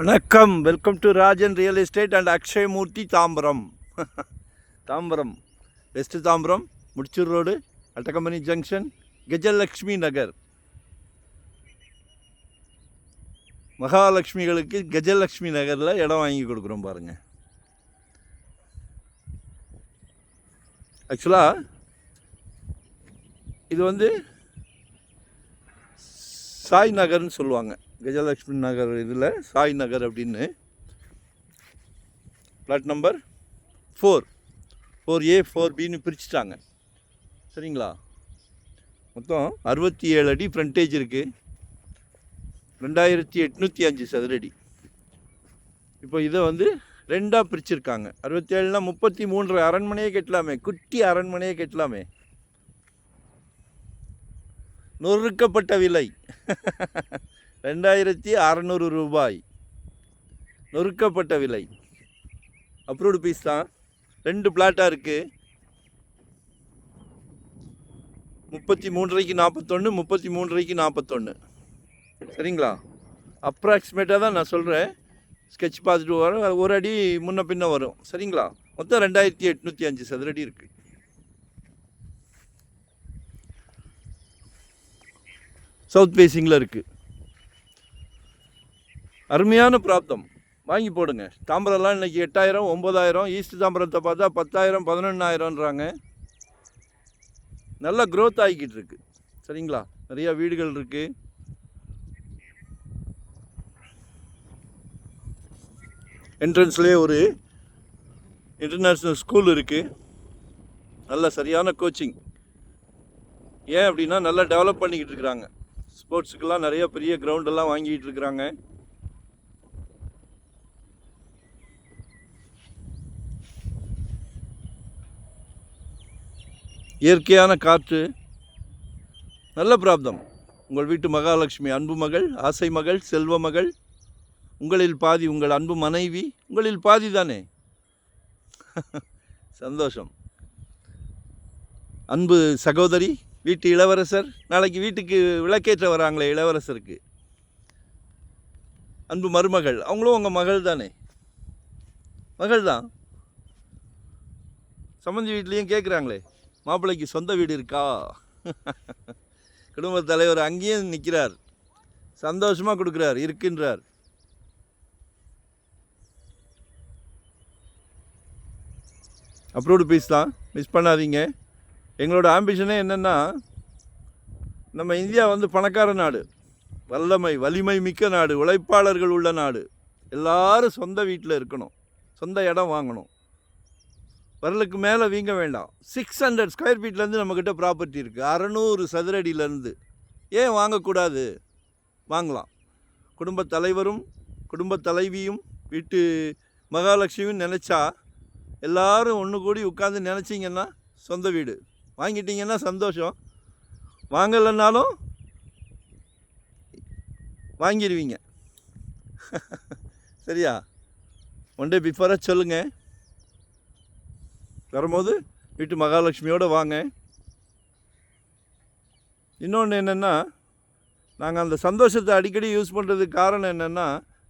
வணக்கம். Welcome to Rajan real estate and Akshayamurthy Tambaram. Tambaram west Tambaram, Mudichur road, Attakampani junction, Gajalakshmi Nagar. மகாலட்சுமிகளுக்கு கஜலக்ஷ்மி நகரில் இடம் வாங்கி கொடுக்குறோம் பாருங்கள். ஆக்சுவலாக இது வந்து சாய் நகர்னு சொல்லுவாங்க. கஜலக்ஷ்மி நகர் இதில் சாய் நகர் அப்படின்னு. பிளாட் நம்பர் 4A 4Bன்னு பிரிச்சுட்டாங்க. சரிங்களா? மொத்தம் 67 அடி ஃப்ரண்டேஜ் இருக்குது. 2805 சதுரடி. இப்போ இதை வந்து ரெண்டாக பிரிச்சுருக்காங்க. 67னா 33 அரண்மனையே கட்டலாமே, குட்டி அரண்மனையே கட்டலாமே. நொறுக்கப்பட்ட விலை 2600 ரூபாய். நொறுக்கப்பட்ட விலை. அப்ரூவ்டு பீஸ் தான். 2 பிளாட்டாக இருக்குது. 33 41, 33 41. சரிங்களா? அப்ராக்சிமேட்டாக தான் நான் சொல்கிறேன். ஸ்கெட்ச் பார்த்துட்டு வரும், ஒரு அடி முன்ன பின்ன வரும். சரிங்களா? மொத்தம் 2805 சதுரடி இருக்குது. சவுத் ஃபேஸிங்கில் இருக்குது. அருமையான பிராப்தம். வாங்கி போடுங்க. தாம்பரம்லாம் இன்றைக்கி 8000 9000. ஈஸ்ட் தாம்பரத்தை பார்த்தா 10,000 11,000ன்றாங்க. நல்லா க்ரோத் ஆகிக்கிட்டு இருக்கு. சரிங்களா? நிறையா வீடுகள் இருக்குது. என்ட்ரன்ஸ்லேயே ஒரு இன்டர்நேஷ்னல் ஸ்கூல் இருக்குது. நல்ல சரியான கோச்சிங். ஏன் அப்படின்னா நல்லா டெவலப் பண்ணிக்கிட்டு இருக்கிறாங்க. ஸ்போர்ட்ஸுக்கெல்லாம் நிறைய பெரிய கிரவுண்டெல்லாம் வாங்கிட்டு இருக்கிறாங்க. இயற்கையான காற்று, நல்ல பிராப்தம். உங்கள் வீட்டு மகாலட்சுமி, அன்பு மகள், ஆசை மகள், செல்வ மகள், உங்களில் பாதி உங்கள் அன்பு மனைவி, உங்களில் பாதி தானே. சந்தோஷம். அன்பு சகோதரி, வீட்டு இளவரசர், நாளைக்கு வீட்டுக்கு விளக்கேற்ற வராங்களே இளவரசருக்கு. அன்பு மருமகள், அவங்களும் உங்கள் மகள் தானே. மகள் தான். சம்பந்தி வீட்லேயும் கேட்குறாங்களே, மாப்பிள்ளைக்கு சொந்த வீடு இருக்கா? குடும்பத் தலைவர் அங்கேயும் நிற்கிறார். சந்தோஷமாக கொடுக்குறார், இருக்கின்றார். அப்ரூவ்டு பீஸ் தான், மிஸ் பண்ணாதீங்க. எங்களோட ஆம்பிஷனே என்னென்னா, நம்ம இந்தியா வந்து பணக்கார நாடு, வலிமை மிக்க நாடு, உழைப்பாளர்கள் உள்ள நாடு. எல்லாரும் சொந்த வீட்டில் இருக்கணும், சொந்த இடம் வாங்கணும். வரலுக்கு மேலே வீங்க வேண்டாம். 600 ஸ்கொயர் ஃபீட்லேருந்து நம்மக்கிட்ட ப்ராப்பர்ட்டி இருக்குது. 600 சதுரடியிலேருந்து. ஏன் வாங்கக்கூடாது? வாங்கலாம். குடும்பத் தலைவரும் குடும்பத் தலைவியும் வீட்டு மகாலட்சுமியும் நினச்சா, எல்லோரும் ஒன்று கூடி உட்காந்து நினச்சிங்கன்னா சொந்த வீடு வாங்கிட்டீங்கன்னா சந்தோஷம். வாங்கலைன்னாலும் வாங்கிடுவீங்க. சரியா? ஒன் டே பிஃபோராக சொல்லுங்கள். வரும்போது வீட்டு மகாலட்சுமியோடு வாங்க. இன்னொன்று என்னென்னா, நாங்கள் அந்த சந்தோஷத்தை அடிக்கடி யூஸ் பண்ணுறதுக்கு காரணம் என்னென்னா,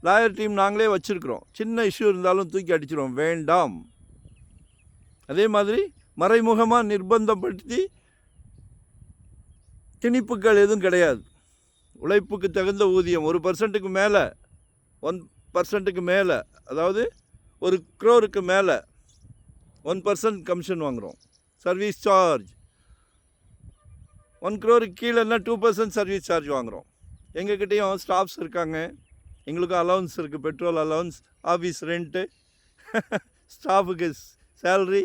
லாயர் டீம் நாங்களே வச்சுருக்குறோம். சின்ன இஷ்யூ இருந்தாலும் தூக்கி அடிச்சிடுவோம், வேண்டாம். அதே மாதிரி மறைமுகமாக நிர்பந்தப்படுத்தி திணிப்புகள் எதுவும் கிடையாது. உழைப்புக்கு தகுந்த ஊதியம் 1% மேலே, 1% மேலே, அதாவது 1 crore மேலே 1% கமிஷன் வாங்குகிறோம். சர்வீஸ் சார்ஜ் 1 crore கீழேன்னா 2% சர்வீஸ் சார்ஜ் வாங்குகிறோம். எங்ககிட்டையும் ஸ்டாஃப்ஸ் இருக்காங்க. எங்களுக்கும் அலவன்ஸ் இருக்குது. பெட்ரோல் அலவன்ஸ், ஆஃபீஸ் ரெண்ட்டு, ஸ்டாஃபுக்கு சேல்ரி.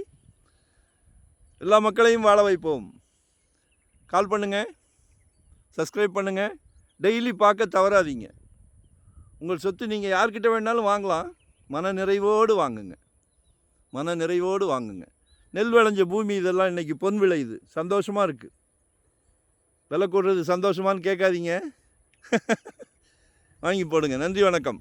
எல்லா மக்களையும் வாழ வைப்போம். கால் பண்ணுங்கள், சப்ஸ்கிரைப் பண்ணுங்கள், டெய்லி பார்க்க தவறாதீங்க. உங்கள் சொத்து நீங்கள் யார்கிட்ட வேணாலும் வாங்கலாம். மன நிறைவோடு வாங்குங்க, மன நிறைவோடு வாங்குங்க. நெல் விளைஞ்ச பூமி இதெல்லாம் இன்றைக்கி பொன் விளையுது. சந்தோஷமாக இருக்குது. விலை கூடுறது சந்தோஷமானு கேட்காதீங்க. வாங்கி போடுங்க. நன்றி, வணக்கம்.